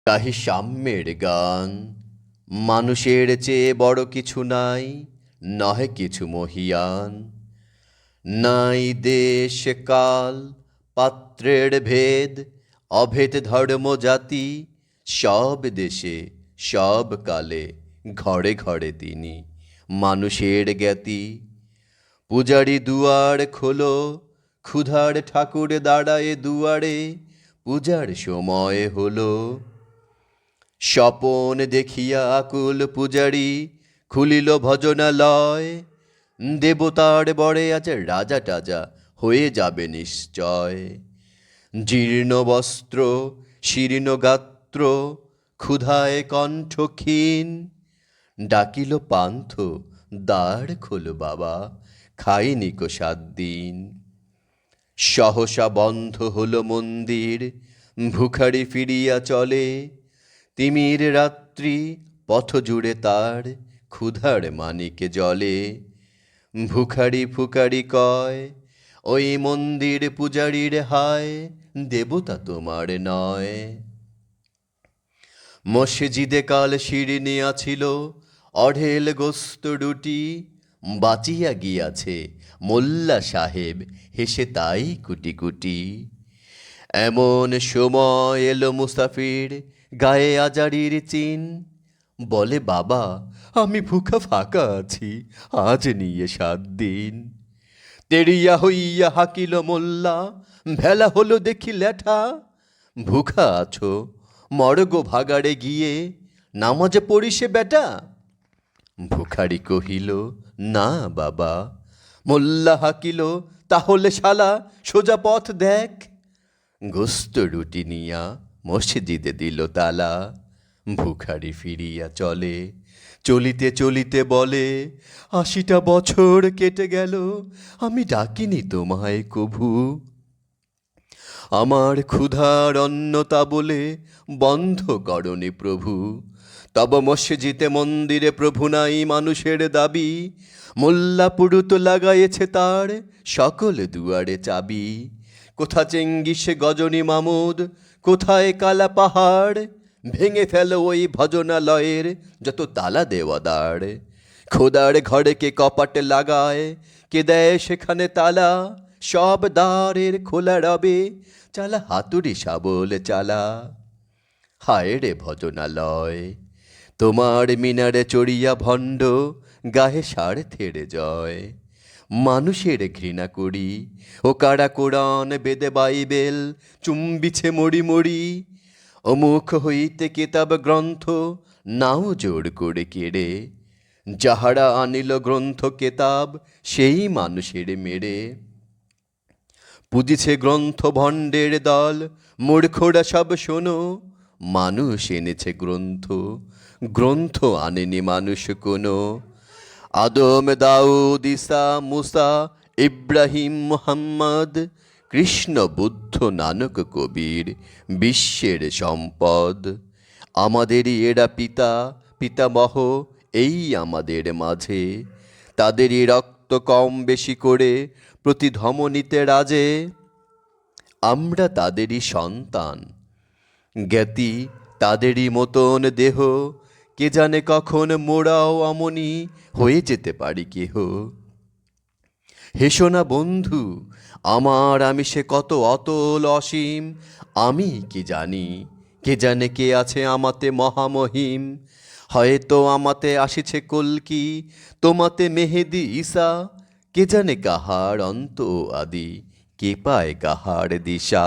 তাহি সাম্যের গান। মানুষের চেয়ে বড় কিছু নাই, নহে কিছু মহিয়ান। নাই দেশ কাল পাত্রের ভেদ, অভেদ ধর্ম জাতি। সব দেশে সব কালে ঘরে ঘরে তিনি মানুষের জ্ঞাতি। পূজারি দুয়ার খোলো, ক্ষুধার ঠাকুর দাঁড়ায় দুয়ারে, পূজার সময় হলো। স্বপন দেখিয়া আকুল পূজারি খুলিল ভজনালয়। দেবতার বরে আজ রাজা টাজা হয়ে যাবে নিশ্চয়। জীর্ণ বস্ত্র শীর্ণ গাত্র, ক্ষুধায় কণ্ঠ ক্ষীণ। ডাকিল পান্থ, দ্বার খোলো বাবা, খাইনি কো 7 দিন। সহসা বন্ধ হলো মন্দির, ভুখারি ফিরিয়া চলে। তিমির রাত্রি পথ জুড়ে তার, ক্ষুধার মানিকে জলে। ভুখারি ফুকারি কয়, ওই মন্দির পূজারীর হায়, দেবতা তোমার নয়। মসজিদে কাল শিরনি আছিল, অঢেল গোস্ত রুটি। বাঁচিয়া গিয়াছে মোল্লা সাহেব, হেসে তাই কুটি কুটি। এমন সময় এলো মুসাফির, গায়ে আজারির চিন। বলে বাবা, আমি ভুখা ফাঁকা আছি, আজ নিয়ে 7 দিন। তেরিয়া হইয়া হাকিল মোল্লা, ভেলা হলো দেখি ল্যাঠা। ভুখা আছো, মরগো ভাগাড়ে গিয়ে, নামাজ পড়িসে বেটা। ভুখারি কহিল, না বাবা। মোল্লা হাকিল, তাহলে শালা সোজা পথ দেখ। গোস্ত রুটি নিয়া মসজিদে দিল তালা। ভুখারি ফিরিয়া চলে, চলিতে চলিতে বলে, 80টা বছর কেটে গেল, আমি ডাকিনি তোমায় কভু। আমার ক্ষুধার অন্নতা বলে বন্ধ করনি প্রভু। তব মসজিদে মন্দিরে প্রভু নাই মানুষের দাবি। মোল্লা পুরুত লাগাইছে তার, সকল দুয়ারে চাবি। কোথা চেঙ্গিসে গজনী মামুদ, কোথায় কালা পাহাড়। ভেঙে ফেল ওই ভজনালয়ের যত তালা দেওয়া দ্বার। খোদার ঘরে কে কপাট লাগায়, কে দেয় সেখানে তালা। সব দ্বারের খোলা রবে, চালা হাতুড়ি শাবল চালা। হায় রে ভজনালয়, তোমার মিনারে চড়িয়া ভণ্ড, গায়ে স্বার্থের জয়। মানুষের ঘৃণা করি, ও কারা কোরআন বেদে বাইবেল চুম্বিছে মরি মরি। অমুখ হইতে কিতাব গ্রন্থ, নাও জোর করে কেড়ে। যাহারা আনিল গ্রন্থ কেতাব, সেই মানুষের মেরে। পুজিছে গ্রন্থ ভণ্ডের দল, মূর্খরা সব শোনো। মানুষ এনেছে গ্রন্থ, গ্রন্থ আনেনি মানুষ কোনো। আদম দাউদ ঈসা মুসা ইব্রাহিম মুহাম্মদ, কৃষ্ণ বুদ্ধ নানক কবির বিশ্বের সম্পদ। আমাদেরই এরা পিতা পিতামহ, এই আমাদের মাঝে। তাদেরই রক্ত কম বেশি করে প্রতি ধমনীতে রাজে। আমরা তাদেরই সন্তান, জ্ঞাতি তাদেরই মতন দেহ। কে জানে কখন মোরাও অমনি হয়ে যেতে পারি কেহ। হেসো না বন্ধু, আমার আমিষে কত অতল অসীম। আমি কি জানি, কে জানে কে আছে আমাতে মহামহিম। হয়তো আমাতে আসিছে কল্কি, তোমাতে মেহেদি ঈসা। কে জানে কাহার অন্ত আদি, কে পায় কাহার দিশা।